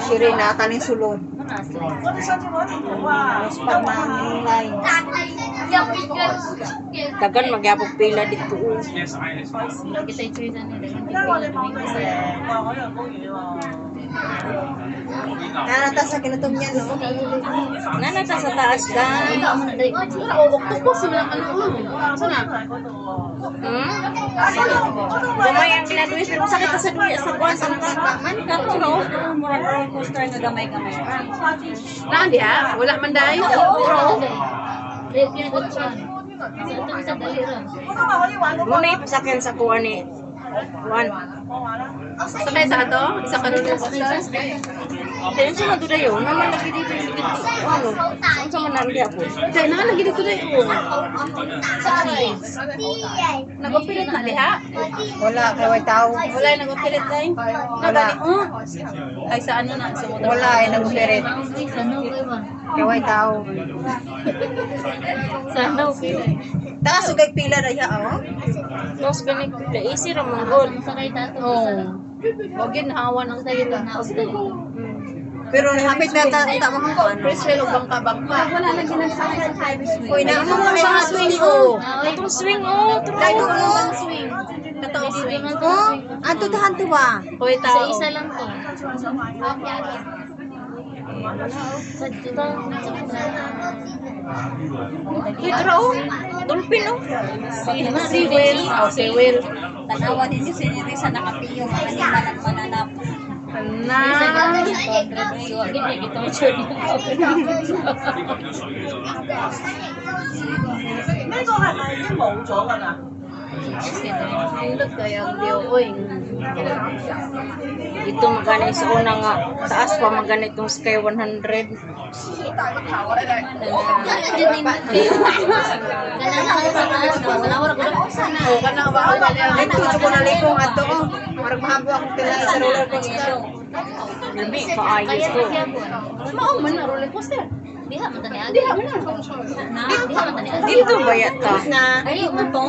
Siri na kaning sulod. Spot na ang line. Dagan magyapog pila dito. Kita i-choose Nanata sa kinutom niya, no? Nanata sa taas ka. Gamay ang ginagawin pero sakit sa duya sa buwan sa nakaman ka no. Murag roller coaster nga gamay-gamay. Naan diha? Wala man dahil. Muna ipasakyan sa kuha ni Juan. Sakay sa ato? Isa ka roller coaster? Kaya sa mga duda yun, naman lagi dito yung dito. Ano? Ang sama na hindi ako. Kaya na lagi dito na yun. Nag-operate na diha? Wala, kaway tao. Wala yung nag-operate na yun? Wala. Ay sa ano na? Sa motor. Wala, ay nag-operate. Kaway tao. Sana okay. Taas ugay pila na siya, oh. Tapos ganit, easy ramang good. Oo. Huwag yun, hawan ang sayo na. Pero hapit na ta mo ko. Preswell o bangka-bangka. Wala na ginagsakay sa highway swing. Uy, na mo mga swing, oh. Itong swing, oh. Dai to, oh. Swing. Katong swing. Oh, ato tahan to ba? Hoy, tao. Isa lang to. Sa dito. Hydra, oh. Dolphin, oh. Si Will. Oh, si Will. Tanawa din si Senyor sa nakapiyong animal at mananap. Na. Hindot kaya ang diyo. Uy. Ito magana sa una nga. Taas pa magana itong Sky 100. Oh, kanang ba ang Ay, tuso ko na likong ato, oh. Marag mahabo akong tilay sa roller coaster. Labi, kaayos to. Maong man na roller coaster. Diha man tani. Diha man na. Diha man tani. Dito ba yata? Ayo man to.